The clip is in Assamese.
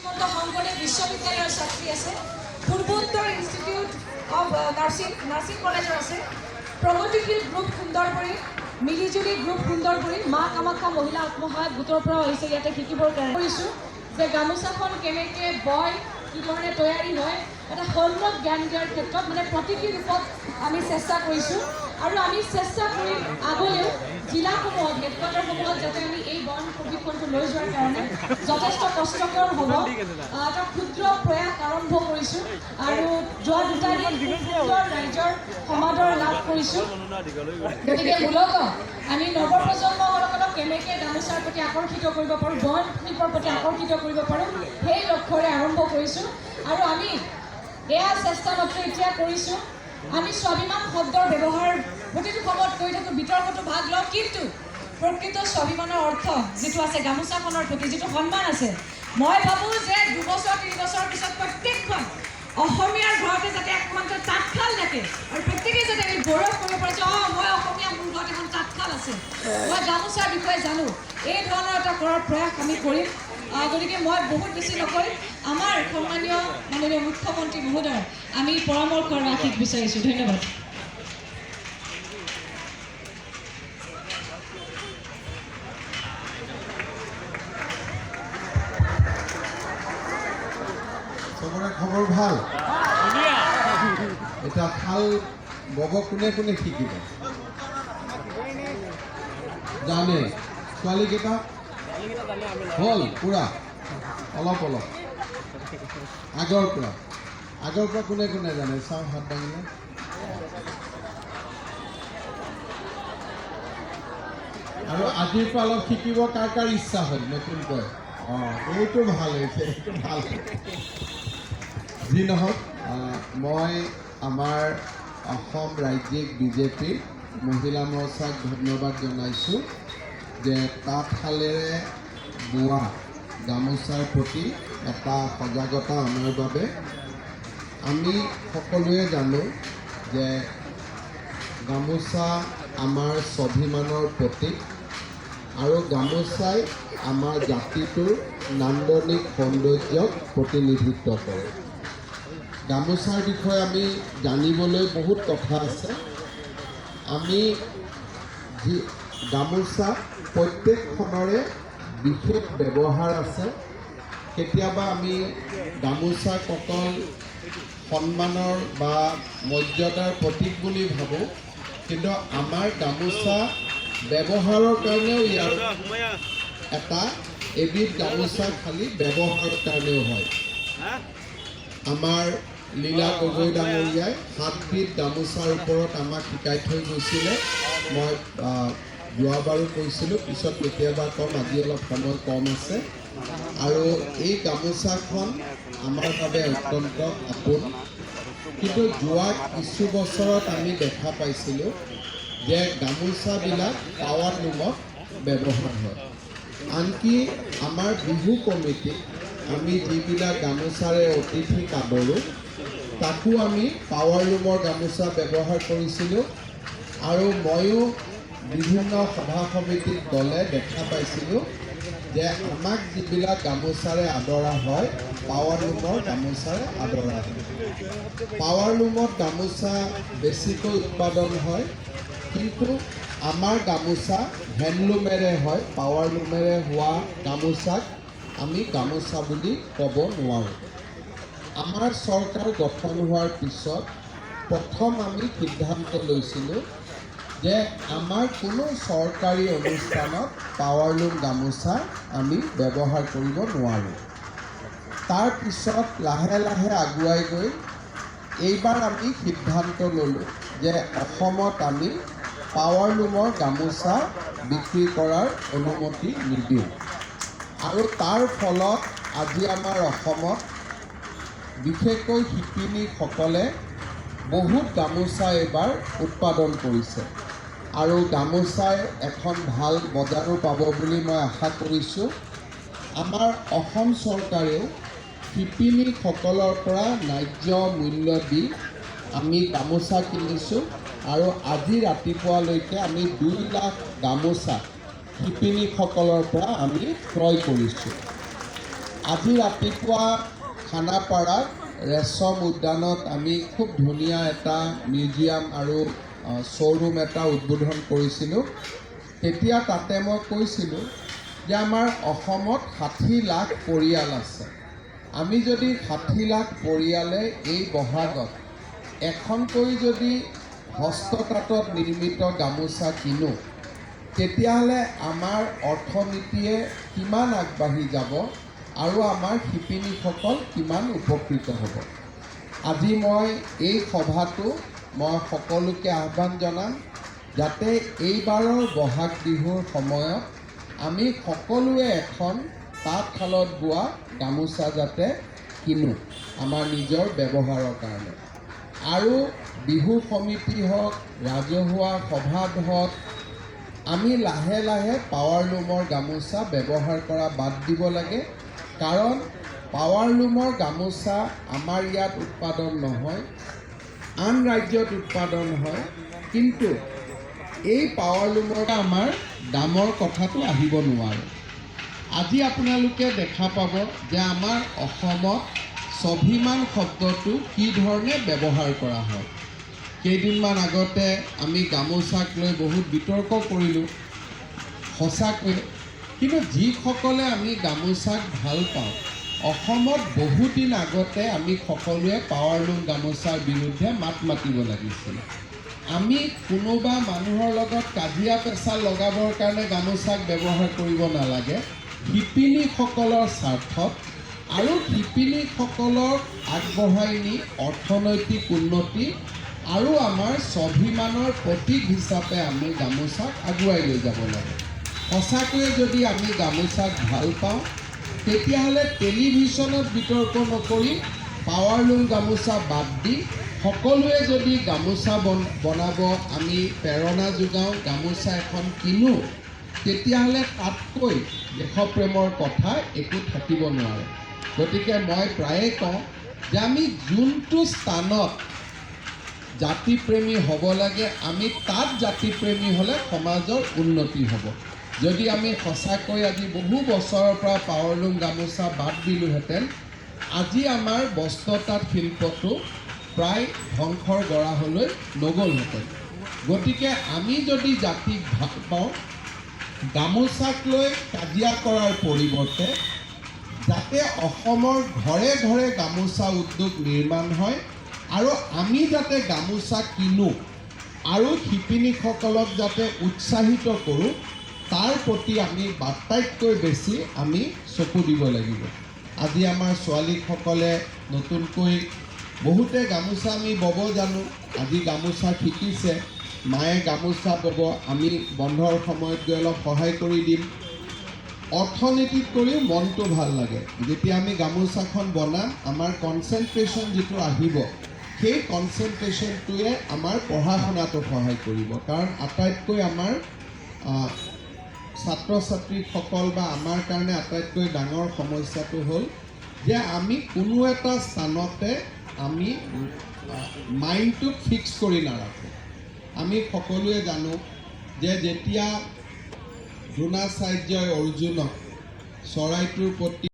শংকৰদেৱ বিশ্ববিদ্যালয়ৰ ছাত্ৰী আছে, পূৰ্বোত্তৰ ইনষ্টিটিউট অফ নাৰ্ছিং কলেজৰ আছে, প্ৰগতিশীল গ্ৰুপ সুন্দৰপুৰী, মিলিজুলি গ্ৰুপ সুন্দৰপুৰী, মা কামাখ্যা মহিলা আত্মসহায়ক গোটৰ পৰা হৈছে ইয়াতে শিকিবৰ কাৰণে কৰিছোঁ যে গামোচাখন কেনেকৈ বয়, কি ধৰণে তৈয়াৰী হয়, এটা সম্যক জ্ঞান দিয়াৰ ক্ষেত্ৰত মানে প্ৰতিটো ৰূপত আমি চেষ্টা কৰিছোঁ আৰু আমি চেষ্টা কৰিম আগলৈও জিলাসমূহত হেডকোৱাৰ্টাৰসমূহত যাতে আমি এই বন প্ৰশিক্ষণটো লৈ যোৱাৰ কাৰণে যথেষ্ট কষ্টকৰ হ'ব এটা ক্ষুদ্ৰ প্ৰয়াস আৰম্ভ কৰিছোঁ আৰু যোৱা দুটা দিন সুন্দৰ ৰাইজৰ সমাদৰ লাভ কৰিছোঁ। গতিকে মূলতঃ আমি নৱপ্ৰজন্মসকলক কেনেকৈ গামোচাৰ প্ৰতি আকৰ্ষিত কৰিব পাৰোঁ, বন শিল্পৰ প্ৰতি আকৰ্ষিত কৰিব পাৰোঁ, সেই লক্ষ্যৰে আৰম্ভ কৰিছোঁ আৰু আমি এয়া চেষ্টা মাত্ৰ এতিয়া কৰিছোঁ। আমি স্বাভিমান শব্দৰ ব্যৱহাৰ প্ৰতিটো সময়ত কৰি থাকোঁ, বিতৰ্কতো ভাগ লওঁ, কিন্তু প্ৰকৃত স্বাভিমানৰ অৰ্থ যিটো আছে গামোচাখনৰ প্ৰতি যিটো সন্মান আছে, মই ভাবোঁ যে 2 বছৰ 3 বছৰৰ পিছত প্ৰত্যেকখন অসমীয়াৰ ঘৰতে যাতে একমাত্ৰ তাঁতশাল থাকে আৰু প্ৰত্যেকেই যাতে আমি গৌৰৱ কৰিব পাৰে যে মই অসমীয়া, মোৰ ঘৰত এখন তাঁতশাল আছে, মই গামোচাৰ বিষয়ে জানো, এই ধৰণৰ এটা কৰাৰ প্ৰয়াস আমি কৰিম। গতিকে মই বহুত বেছি নকৈ আমাৰ সন্মানীয় মাননীয় মুখ্যমন্ত্ৰী মহোদয় আমি পৰামৰ্শ ৰাখিব বিচাৰিছোঁ। ধন্যবাদ। চবৰে খবৰ ভাল? এটা শাল বব কোনে কোনে শিকিব জানে? ছোৱালীকেইটা হ'ল পুৰা অলপ অলপ আগৰ পৰা কোনে কোনে জানে? চাওঁ হাত দাঙিলে। আৰু আজিৰ পৰা অলপ শিকিব কাৰ কাৰ ইচ্ছা হ'ল নতুনকৈ? এইটো ভাল হৈছে, এইটো ভাল। যি নহওক, মই আমাৰ অসম ৰাজ্যিক বিজেপিৰ মহিলা মৰ্চাক ধন্যবাদ জনাইছোঁ যে তাঁতশালেৰে বোৱা গামোচাৰ প্ৰতি এটা সজাগতা অনাৰ বাবে। আমি সকলোৱে জানো যে গামোচা আমাৰ স্বাভিমানৰ প্ৰতীক আৰু গামোচাই আমাৰ জাতিটোৰ নান্দনিক সৌন্দৰ্যক প্ৰতিনিধিত্ব কৰে। গামোচাৰ বিষয়ে আমি জানিবলৈ বহুত কথা আছে। আমি গামোচা প্ৰত্যেকখনৰে বিশেষ ব্যৱহাৰ আছে। কেতিয়াবা আমি গামোচাক অকল সন্মানৰ বা মৰ্যাদাৰ প্ৰতীক বুলি ভাবোঁ, কিন্তু আমাৰ গামোচা ব্যৱহাৰৰ কাৰণেও ইয়াৰ এটা এবিধ গামোচা খালি ব্যৱহাৰৰ কাৰণেও হয়। আমাৰ লীলা গগৈ ডাঙৰীয়াই 7 বিধ গামোচাৰ ওপৰত আমাক শিকাই থৈ গৈছিলে। মই যোৱাবাৰো কৈছিলোঁ, পিছত কেতিয়াবা ক'ম, আজি অলপ সময় কম আছে। আৰু এই গামোচাখন আমাৰ বাবে অত্যন্ত আপোন। কিন্তু যোৱা কিছু বছৰত আমি দেখা পাইছিলোঁ যে গামোচাবিলাক পাৱাৰ লুমত ব্যৱহাৰ হয়। আনকি আমাৰ বিহু কমিটিত আমি যিবিলাক গামোচাৰে অতিথিক আদৰোঁ, তাকো আমি পাৱাৰ লুমৰ গামোচা ব্যৱহাৰ কৰিছিলোঁ। আৰু ময়ো বিভিন্ন সভা সমিতিত গ'লে দেখা পাইছিলোঁ যে আমাক যিবিলাক গামোচাৰে আদৰা হয়, পাৱাৰ লুমৰ গামোচাৰে আদৰা হয়। পাৱাৰ লুমত গামোচা বেছিকৈ উৎপাদন হয়, কিন্তু আমাৰ গামোচা হেণ্ডলুমেৰে হয়। পাৱাৰ লুমেৰে হোৱা গামোচাক আমি গামোচা বুলি ক'ব নোৱাৰোঁ। আমাৰ চৰকাৰ গঠন হোৱাৰ পিছত প্ৰথম আমি সিদ্ধান্ত লৈছিলোঁ যে আমাৰ কোনো চৰকাৰী অনুষ্ঠানত পাৱাৰলুম গামোচা আমি ব্যৱহাৰ কৰিব নোৱাৰোঁ। তাৰপিছত লাহে লাহে আগুৱাই গৈ এইবাৰ আমি সিদ্ধান্ত ল'লোঁ যে অসমত আমি পাৱাৰলুমৰ গামোচা বিক্ৰী কৰাৰ অনুমতি নিদিওঁ। আৰু তাৰ ফলত আজি আমাৰ অসমত বিশেষকৈ শিপিনীসকলে বহুত গামোচা এইবাৰ উৎপাদন কৰিছে আৰু গামোচাৰ এখন ভাল বজাৰো পাব বুলি মই আশা কৰিছোঁ। আমাৰ অসম চৰকাৰেও শিপিনীসকলৰ পৰা ন্যায্য মূল্য দি আমি গামোচা কিনিছোঁ আৰু আজি ৰাতিপুৱালৈকে আমি 2 লাখ গামোচা শিপিনীসকলৰ পৰা আমি ক্ৰয় কৰিছোঁ। আজি ৰাতিপুৱা খানাপাৰাত ৰেচম উদ্যানত আমি খুব ধুনীয়া এটা মিউজিয়াম আৰু শ্ব'ৰুম এটা উদ্বোধন কৰিছিলোঁ। তেতিয়া তাতে মই কৈছিলোঁ যে আমাৰ অসমত 60 লাখ পৰিয়াল আছে। আমি যদি 60 লাখ পৰিয়ালে এই বহাগত এখনকৈ যদি হস্ততাঁতত নিৰ্মিত গামোচা কিনো, তেতিয়াহ'লে আমাৰ অৰ্থনীতিয়ে কিমান আগবাঢ়ি যাব আৰু আমাৰ শিপিনীসকল কিমান উপকৃত হ'ব। আজি মই এই সভাটো মই সকলোকে আহ্বান জনাম, যাতে এইবাৰৰ বহাগ বিহুৰ সময়ত আমি সকলোৱে এখন তাঁতশালত বোৱা গামোচা যাতে কিনো আমাৰ নিজৰ ব্যৱহাৰৰ কাৰণে। আৰু বিহু সমিতি হওক, ৰাজহুৱা সভাত হওক, আমি লাহে লাহে পাৱাৰলুমৰ গামোচা ব্যৱহাৰ কৰা বাদ দিব লাগে। কাৰণ পাৱাৰলুমৰ গামোচা আমাৰ ইয়াত উৎপাদন নহয়, আন ৰাজ্যত উৎপাদন হয়, কিন্তু এই পাৱাৰলুমৰ আমাৰ দামৰ কথাটো আহিব নোৱাৰে। আজি আপোনালোকে দেখা পাব যে আমাৰ অসমত স্বাভিমান শব্দটো কি ধৰণে ব্যৱহাৰ কৰা হয়। কেইদিনমান আগতে আমি গামোচাক লৈ বহুত বিতৰ্ক কৰিলোঁ, সঁচাকৈ। কিন্তু যিসকলে আমি গামোচাক ভাল পাওঁ, অসমত বহুদিন আগতে আমি সকলোৱে পাৱাৰলুম গামোচাৰ বিৰুদ্ধে মাত মাতিব লাগিছিল। আমি কোনোবা মানুহৰ লগত কাজিয়া পেচাল লগাবৰ কাৰণে গামোচাক ব্যৱহাৰ কৰিব নালাগে। শিপিনীসকলৰ স্বাৰ্থত আৰু শিপিনীসকলক আগবঢ়াই নি অৰ্থনৈতিক উন্নতি আৰু আমাৰ স্বাভিমানৰ প্ৰতীক হিচাপে আমি গামোচাক আগুৱাই লৈ যাব লাগে। সঁচাকৈয়ে যদি আমি গামোচাক ভাল পাওঁ, তেতিয়াহ'লে টেলিভিশ্যনত বিতৰ্ক নকৰি পাৱাৰলুম গামোচা বাদ দি সকলোৱে যদি গামোচা বনাব আমি প্ৰেৰণা যোগাওঁ, গামোচা এখন কিনো, তেতিয়াহ'লে তাতকৈ দেশপ্ৰেমৰ কথা একো থাকিব নোৱাৰে। গতিকে মই প্ৰায়ে কওঁ যে আমি যোনটো স্থানত জাতিপ্ৰেমী হ'ব লাগে, আমি তাত জাতিপ্ৰেমী হ'লে সমাজৰ উন্নতি হ'ব। যদি আমি সঁচাকৈ আজি বহু বছৰৰ পৰা পাৱাৰলুম গামোচা বাদ দিলোহেঁতেন, আজি আমাৰ বস্ত্ৰতাঁত শিল্পটো প্ৰায় ধ্বংসৰ গৰাহলৈ নগ'লহেঁতেন। গতিকে আমি যদি জাতিক ভাল পাওঁ, গামোচাক লৈ কাজিয়া কৰাৰ পৰিৱৰ্তে যাতে অসমৰ ঘৰে ঘৰে গামোচা উদ্যোগ নিৰ্মাণ হয় আৰু আমি যাতে গামোচা কিনো আৰু শিপিনীসকলক যাতে উৎসাহিত কৰোঁ, তাৰ প্ৰতি আমি আটাইতকৈ বেছি আমি চকু দিব লাগিব। আজি আমাৰ ছোৱালীসকলে নতুনকৈ বহুতে গামোচা আমি বব জানো, আজি গামোচা শিকিছে, মায়ে গামোচা বব, আমি বন্ধৰ সময়ত গৈ অলপ সহায় কৰি দিম। অৰ্থনীতিত কৰিও মনটো ভাল লাগে। যেতিয়া আমি গামোচাখন বনাম, আমাৰ কনচেনট্ৰেশ্যন যিটো আহিব, সেই কনচেনট্ৰেশ্যনটোৱে আমাৰ পঢ়া শুনাটো সহায় কৰিব। কাৰণ আটাইতকৈ আমাৰ ছাত্ৰ ছাত্ৰীসকল বা আমাৰ কাৰণে আটাইতকৈ ডাঙৰ সমস্যাটো হ'ল যে আমি কোনো এটা স্থানতে আমি মাইণ্ডটো ফিক্স কৰি নাৰাখোঁ। আমি সকলোৱে জানো যে যেতিয়া দ্ৰোণাচাৰ্যই অৰ্জুনক চৰাইটোৰ প্ৰতি